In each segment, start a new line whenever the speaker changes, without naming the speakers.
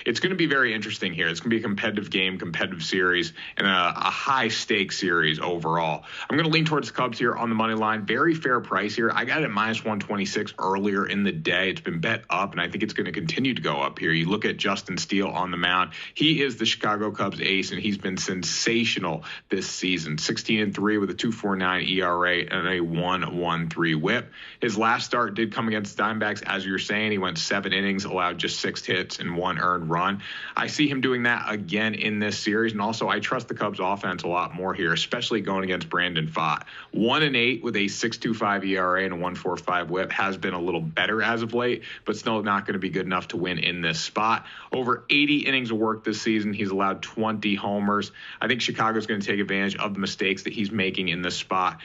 it's going to be very interesting here. It's going to be a competitive game, competitive series, and a high-stakes series overall. I'm going to lean towards the Cubs here on the money line. Very fair price here. I got it at minus 126 earlier in the day. It's been bet up, and I think it's going to continue to go up here. You look at Justin Steele on the mound. He is the Chicago Cubs ace, and he's been sensational this season. 16-3 with a 2.49 ERA and a 1.13 WHIP. His last start did come against the Diamondbacks, as you're saying. He went 7 innings, allowed just 6 hits and 1 earned run. I see him doing that again in this series, and also I trust the Cubs offense a lot more here, especially going against Brandon Pfaadt. 1-8 with a 6.25 ERA and a 1.45 WHIP has been a little better as of late, but still not going to be good enough to win in this spot. Over 80 innings of work this season. He's allowed 20 homers. I think Chicago's going to take advantage of the mistakes that he's making in this spot,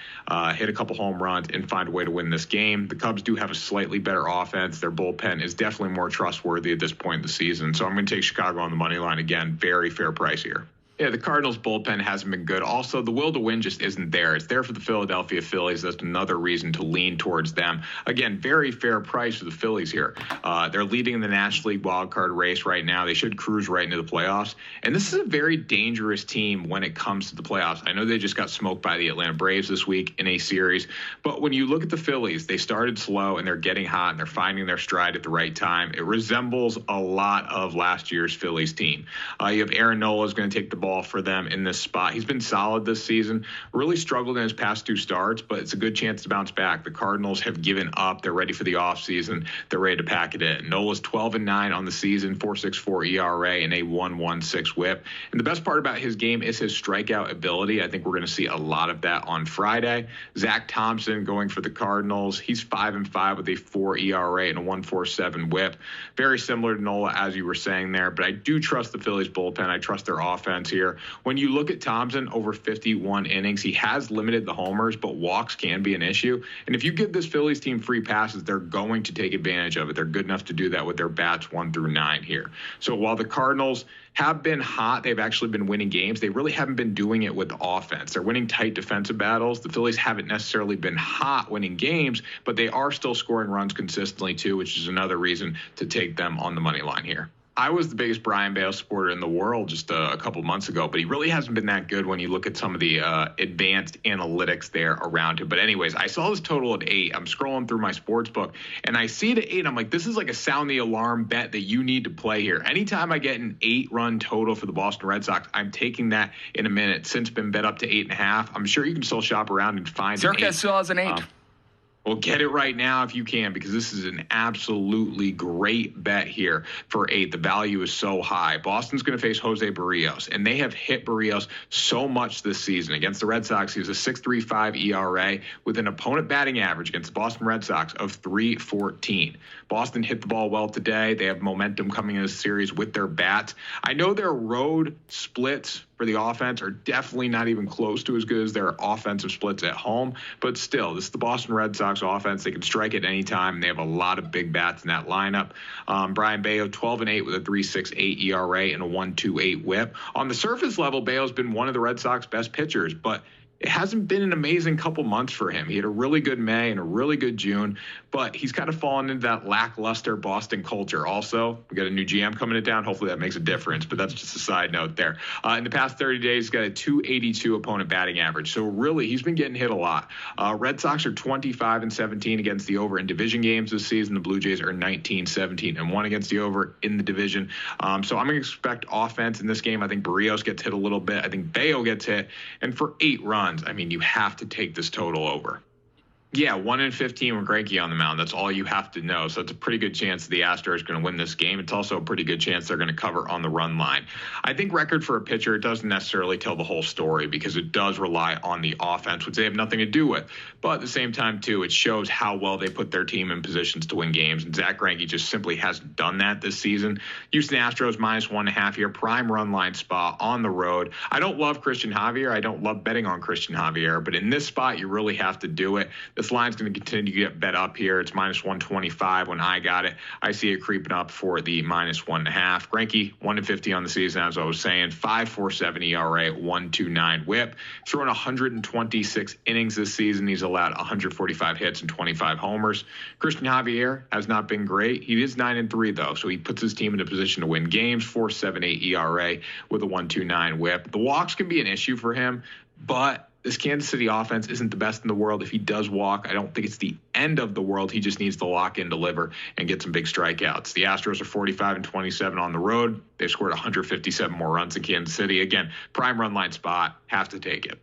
hit a couple home runs, and find a way to win this game. The Cubs do have a slightly better offense. Their bullpen is definitely more trustworthy at this point in the season. So I'm going to take Chicago on the money line again. Very fair price here. Yeah, the Cardinals bullpen hasn't been good. Also, the will to win just isn't there. It's there for the Philadelphia Phillies. That's another reason to lean towards them. Again, very fair price for the Phillies here. They're leading in the National League wildcard race right now. They should cruise right into the playoffs. And this is a very dangerous team when it comes to the playoffs. I know they just got smoked by the Atlanta Braves this week in a series. But when you look at the Phillies, they started slow and they're getting hot and they're finding their stride at the right time. It resembles a lot of last year's Phillies team. You have Aaron Nola is going to take the ball for them in this spot. He's been solid this season, really struggled in his past 2 starts, but it's a good chance to bounce back. The Cardinals have given up. They're ready for the offseason. They're ready to pack it in. Nola's 12-9 on the season, 4.64 ERA and a 1.16 WHIP. And the best part about his game is his strikeout ability. I think we're going to see a lot of that on Friday. Zach Thompson going for the Cardinals. He's 5-5 with a 4 ERA and a 1.47 WHIP. Very similar to Nola, as you were saying there, but I do trust the Phillies bullpen. I trust their offense here. When you look at Thompson over 51 innings, he has limited the homers, but walks can be an issue. And if you give this Phillies team free passes, they're going to take advantage of it. They're good enough to do that with their bats 1 through 9 here. So while the Cardinals have been hot, they've actually been winning games. They really haven't been doing it with the offense. They're winning tight defensive battles. The Phillies haven't necessarily been hot winning games, but they are still scoring runs consistently too, which is another reason to take them on the money line here. I was the biggest Brian Bale supporter in the world just a couple months ago, but he really hasn't been that good when you look at some of the advanced analytics there around him. But anyways, I saw this total at 8. I'm scrolling through my sports book, and I see it at 8. I'm like, this is like a sound the alarm bet that you need to play here. Anytime I get an 8-run total for the Boston Red Sox, I'm taking that in a minute. Since been bet up to 8.5. I'm sure you can still shop around and find
Circa still has an 8.
Well, get it right now if you can, because this is an absolutely great bet here for 8. The value is so high. Boston's going to face Jose Barrios, and they have hit Barrios so much this season. Against the Red Sox, he was a 6.35 ERA with an opponent batting average against the Boston Red Sox of 3.14. Boston hit the ball well today. They have momentum coming in this series with their bats. I know their road splits for the offense are definitely not even close to as good as their offensive splits at home. But still, this is the Boston Red Sox offense. They can strike at any time. They have a lot of big bats in that lineup. Brian Bayo, 12-8 with a 3.68 ERA and a 1.28 WHIP. On the surface level, Bayo's been one of the Red Sox best pitchers, but it hasn't been an amazing couple months for him. He had a really good May and a really good June, but he's kind of fallen into that lackluster Boston culture. Also, we got a new GM coming to town. Hopefully that makes a difference, but that's just a side note there. In the past 30 days, he's got a 282 opponent batting average. So really, he's been getting hit a lot. Red Sox are 25-17 against the over in division games this season. The Blue Jays are 19-17-1 against the over in the division. So I'm going to expect offense in this game. I think Barrios gets hit a little bit. I think Bayo gets hit. And for 8 runs, I mean, you have to take this total over. Yeah, 1-15 with Greinke on the mound. That's all you have to know. So it's a pretty good chance the Astros are going to win this game. It's also a pretty good chance they're going to cover on the run line. I think record for a pitcher doesn't necessarily tell the whole story because it does rely on the offense, which they have nothing to do with. But at the same time, too, it shows how well they put their team in positions to win games. And Zach Greinke just simply hasn't done that this season. Houston Astros -1.5 here, prime run line spot on the road. I don't love Christian Javier. I don't love betting on Christian Javier. But in this spot, you really have to do it. The This line's going to continue to get bet up here. It's minus 125 when I got it. I see it creeping up for the minus 1.5. Greinke, 1-50 on the season, as I was saying. 5.47 ERA, 1.29 WHIP. Throwing 126 innings this season. He's allowed 145 hits and 25 homers. Christian Javier has not been great. He is 9-3 though, so he puts his team in a position to win games. 4.78 ERA with a 1.29 WHIP. The walks can be an issue for him, but this Kansas City offense isn't the best in the world. If he does walk, I don't think it's the end of the world. He just needs to lock in, deliver, and get some big strikeouts. The Astros are 45-27 on the road. They've scored 157 more runs in Kansas City. Again, prime run line spot. Have to take it.